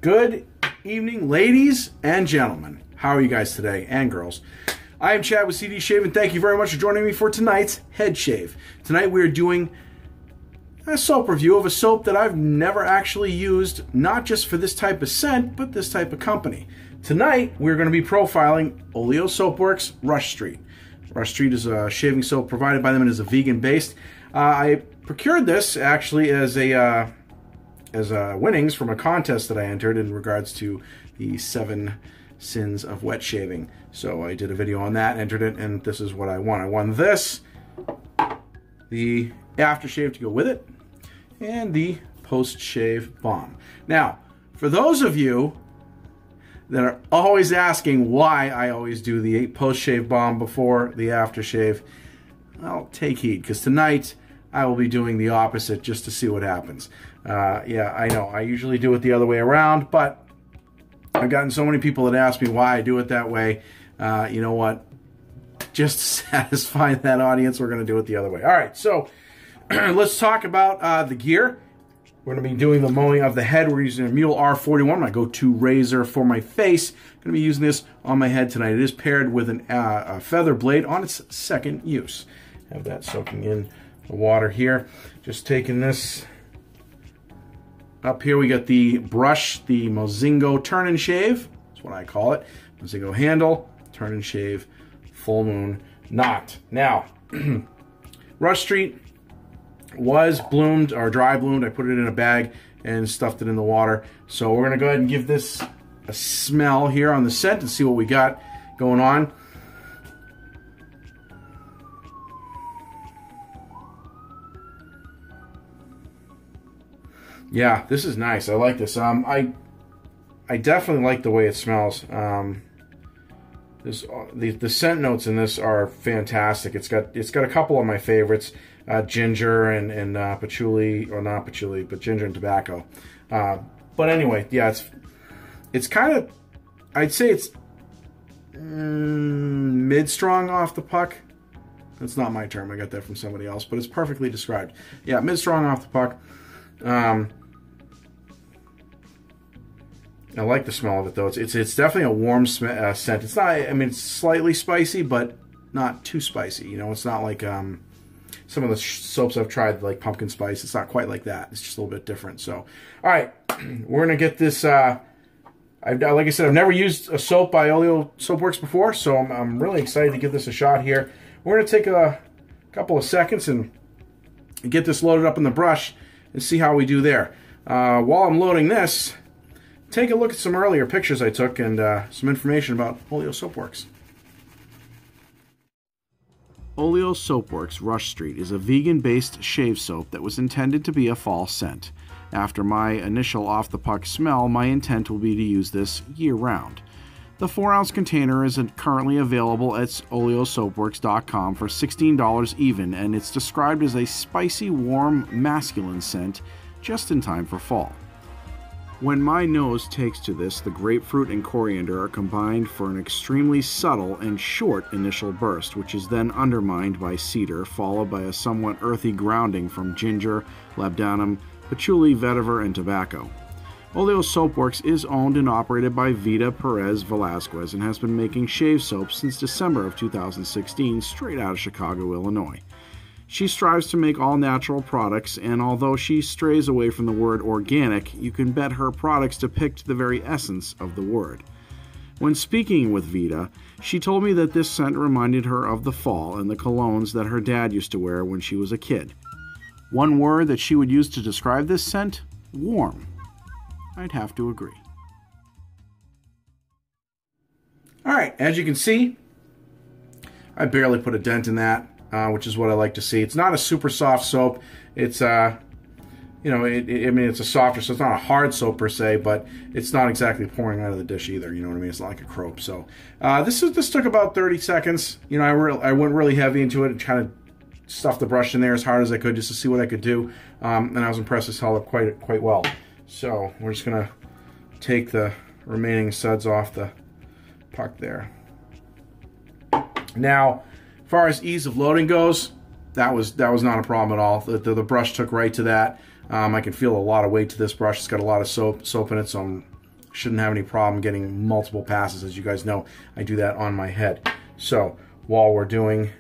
Good evening, ladies and gentlemen. How are you guys today, and girls? I am Chad with CD Shave, and thank you very much for joining me for tonight's head shave. Tonight we are doing a soap review of a soap that I've never actually used, not just for this type of scent, but this type of company. Tonight we're going to be profiling Oleo Soapworks Rush Street. Rush Street is a shaving soap provided by them and is a vegan-based. I procured this actually as winnings from a contest that I entered in regards to the 7 sins of wet shaving. So I did a video on that, entered it, and this is what I won. I won this, the aftershave to go with it, and the post-shave balm. Now, for those of you that are always asking why I always do the post-shave balm before the aftershave, well, take heed, because tonight I will be doing the opposite just to see what happens. Yeah, I know, I usually do it the other way around, but I've gotten so many people that ask me why I do it that way. You know what? Just to satisfy that audience, we're going to do it the other way. All right, so let's talk about the gear. We're going to be doing the mowing of the head. We're using a Mule R41, my go-to razor for my face. I'm going to be using this on my head tonight. It is paired with a feather blade on its second use. Have that soaking in the water here. Just taking this up here. We got the brush, the Mozingo turn and shave. That's what I call it. Mozingo handle, turn and shave, full moon knot. Now, Rush Street was bloomed or dry bloomed. I put it in a bag and stuffed it in the water. So we're going to go ahead and give this a smell here on the scent and see what we got going on. Yeah, this is nice. I like this. I definitely like the way it smells. The scent notes in this are fantastic. It's got a couple of my favorites, ginger and patchouli, or not patchouli, but ginger and tobacco. But anyway, yeah, it's kind of, I'd say it's mid-strong off the puck. That's not my term. I got that from somebody else, but it's perfectly described. Yeah, mid-strong off the puck. I like the smell of it, though. It's definitely a warm scent. It's not, I mean, it's slightly spicy, but not too spicy. You know, it's not like some of the soaps I've tried, like pumpkin spice. It's not quite like that. It's just a little bit different. So, all right, we're gonna get this. Like I said, I've never used a soap by Oleo Soapworks before, so I'm really excited to give this a shot here. We're gonna take a couple of seconds and get this loaded up in the brush and see how we do there. While I'm loading this, take a look at some earlier pictures I took and some information about Oleo Soapworks. Oleo Soapworks Rush Street is a vegan-based shave soap that was intended to be a fall scent. After my initial off-the-puck smell, my intent will be to use this year-round. The 4-ounce container is currently available at oleosoapworks.com for $16 even, and it's described as a spicy, warm, masculine scent just in time for fall. When my nose takes to this, the grapefruit and coriander are combined for an extremely subtle and short initial burst, which is then undermined by cedar, followed by a somewhat earthy grounding from ginger, labdanum, patchouli, vetiver, and tobacco. Oleo Soapworks is owned and operated by Vida Perez Velasquez and has been making shave soaps since December of 2016, straight out of Chicago, Illinois. She strives to make all natural products, and although she strays away from the word organic, you can bet her products depict the very essence of the word. When speaking with Vida, she told me that this scent reminded her of the fall and the colognes that her dad used to wear when she was a kid. One word that she would use to describe this scent? Warm. I'd have to agree. Alright, as you can see, I barely put a dent in that. Which is what I like to see. It's not a super soft soap. It's, you know, I mean, it's a softer, so it's not a hard soap per se, but it's not exactly pouring out of the dish either. You know what I mean? It's not like a crope. So this took about 30 seconds. You know, I went really heavy into it and kind of stuffed the brush in there as hard as I could just to see what I could do. And I was impressed. This held up quite well. So we're just gonna take the remaining suds off the puck there. Now, as far as ease of loading goes, that was not a problem at all. The brush took right to that. I can feel a lot of weight to this brush. It's got a lot of soap in it, so shouldn't have any problem getting multiple passes. As you guys know, I do that on my head. So while we're getting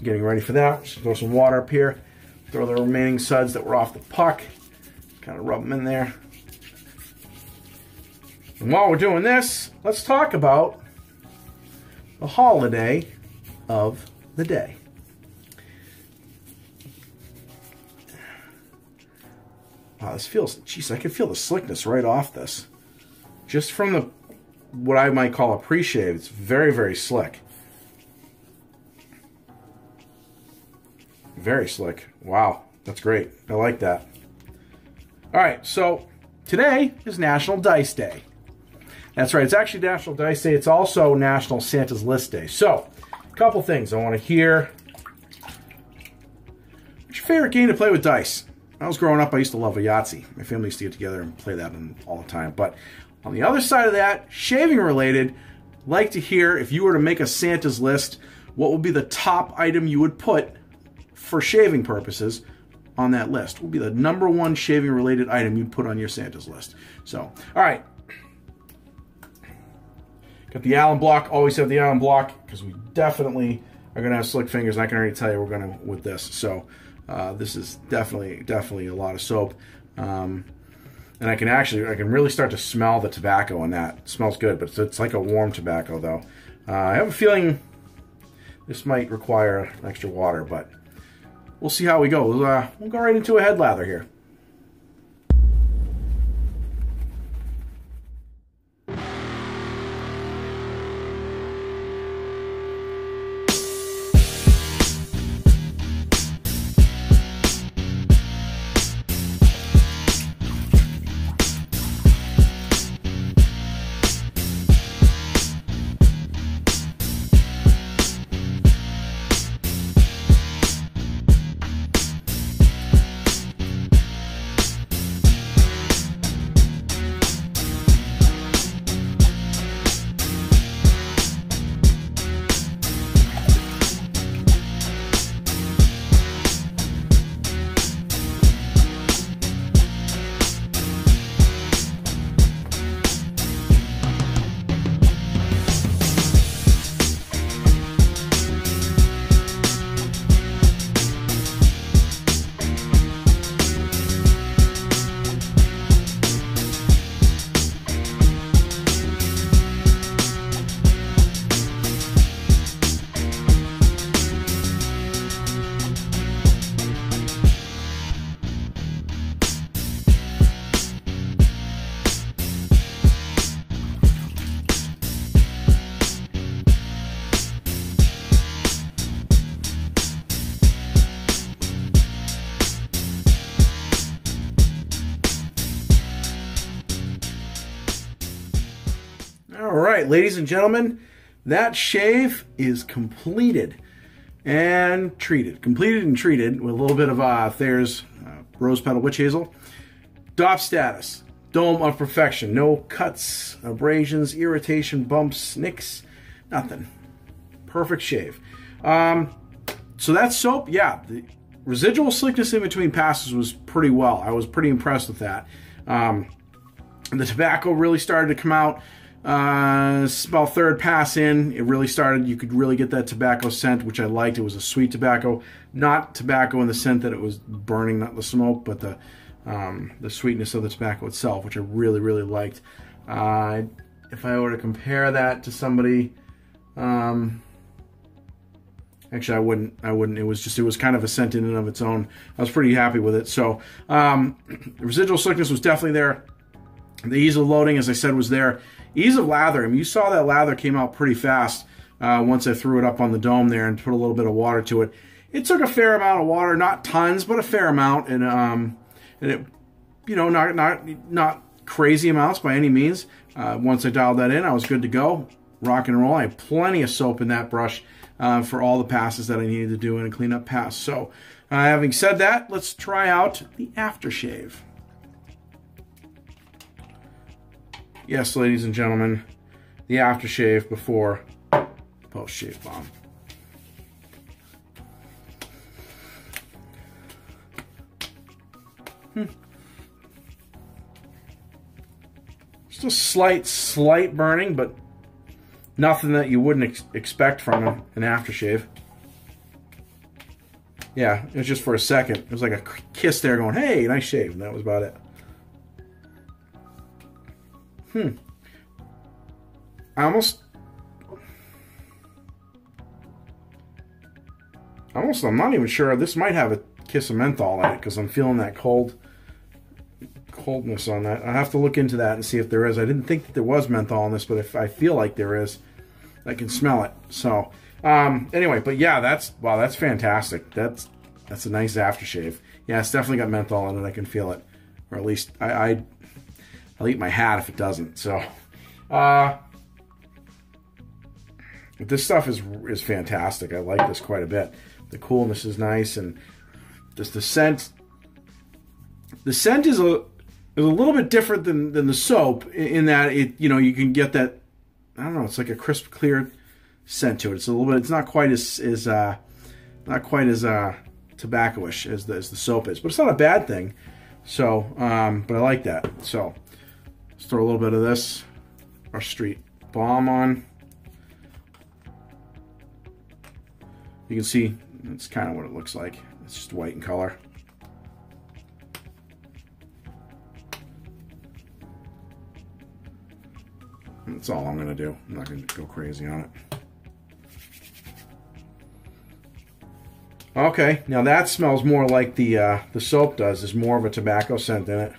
ready for that, just throw some water up here, throw the remaining suds that were off the puck, kind of rub them in there. And while we're doing this, let's talk about the holiday of the day. Wow, this feels, geez, I can feel the slickness right off this. Just from what I might call a pre-shave, it's very, very slick. Very slick. Wow, that's great. I like that. All right, so today is National Dice Day. That's right, it's actually National Dice Day. It's also National Santa's List Day. So, a couple things I want to hear. What's your favorite game to play with dice? When I was growing up, I used to love a Yahtzee. My family used to get together and play that all the time. But on the other side of that, shaving related, like to hear if you were to make a Santa's list, what would be the top item you would put for shaving purposes on that list? What would be the #1 shaving related item you'd put on your Santa's list? So, all right. Got the Allen block. Always have the Allen block because we definitely are going to have slick fingers. And I can already tell you we're going to with this. So this is definitely a lot of soap. And I can really start to smell the tobacco in that. It smells good, but it's like a warm tobacco though. I have a feeling this might require extra water, but we'll see how we go. We'll go right into a head lather here. All right, ladies and gentlemen, that shave is completed and treated. Completed and treated with a little bit of Thayer's Rose Petal Witch Hazel. DOP status, dome of perfection. No cuts, abrasions, irritation, bumps, nicks, nothing. Perfect shave. So that soap, yeah, the residual slickness in between passes was pretty well. I was pretty impressed with that. The tobacco really started to come out. About third pass in, it really started. You could really get that tobacco scent, which I liked. It was a sweet tobacco, not tobacco in the scent that it was burning, not the smoke, but the sweetness of the tobacco itself, which I really, really liked. If I were to compare that to somebody, actually I wouldn't. It was kind of a scent in and of its own. I was pretty happy with it. So the residual slickness was definitely there. The ease of loading, as I said, was there. Ease of lather. I mean, you saw that lather came out pretty fast once I threw it up on the dome there and put a little bit of water to it. It took a fair amount of water, not tons, but a fair amount, and it, you know, not crazy amounts by any means. Once I dialed that in, I was good to go, rock and roll. I had plenty of soap in that brush for all the passes that I needed to do in a cleanup pass. So, having said that, let's try out the aftershave. Yes, ladies and gentlemen, the aftershave before post-shave balm. Just a slight burning, but nothing that you wouldn't expect from an aftershave. Yeah, it was just for a second. It was like a kiss there going, hey, nice shave. And that was about it. I'm not even sure. This might have a kiss of menthol in it because I'm feeling that coldness on that. I have to look into that and see if there is. I didn't think that there was menthol in this, but if I feel like there is, I can smell it. So anyway, but yeah, that's fantastic. That's a nice aftershave. Yeah, it's definitely got menthol in it. I can feel it, or at least I'll eat my hat if it doesn't. So this stuff is fantastic. I like this quite a bit. The coolness is nice, and just the scent. The scent is a little bit different than the soap in that you can get that, I don't know, it's like a crisp, clear scent to it. It's a little bit. It's not quite as tobacco-ish as the soap is, but it's not a bad thing. So, but I like that. So, let's throw a little bit of this, our Street Balm on. You can see that's kind of what it looks like. It's just white in color. That's all I'm going to do. I'm not going to go crazy on it. Okay, now that smells more like the soap does. There's more of a tobacco scent in it.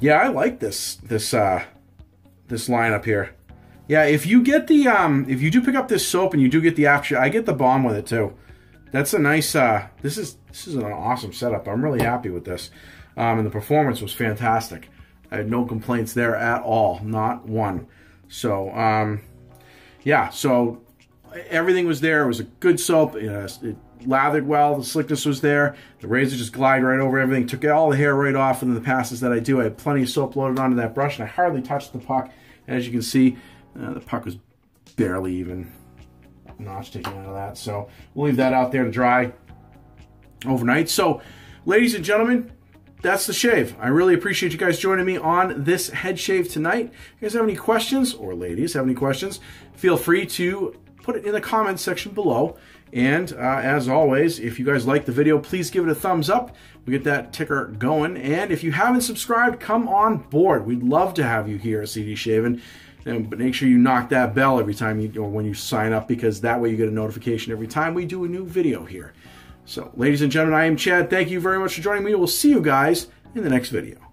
Yeah, I like this lineup here. Yeah, if you get the if you do pick up this soap and you do get the aftershave, I get the balm with it too. That's a nice. This is an awesome setup. I'm really happy with this, and the performance was fantastic. I had no complaints there at all, not one. So yeah, so everything was there. It was a good soap. It lathered well. The slickness was there. The razor just glided right over everything. Took all the hair right off. And the passes that I do, I had plenty of soap loaded onto that brush, and I hardly touched the puck. And as you can see, the puck was barely even notch taken out of that. So we'll leave that out there to dry overnight. So, ladies and gentlemen, that's the shave. I really appreciate you guys joining me on this head shave tonight. If you guys have any questions, or ladies have any questions, feel free to put it in the comments section below. And as always, if you guys like the video, please give it a thumbs up. We get that ticker going. And if you haven't subscribed, come on board. We'd love to have you here at CD Shaving. But make sure you knock that bell every time or when you sign up, because that way you get a notification every time we do a new video here. So, ladies and gentlemen, I am Chad. Thank you very much for joining me. We'll see you guys in the next video.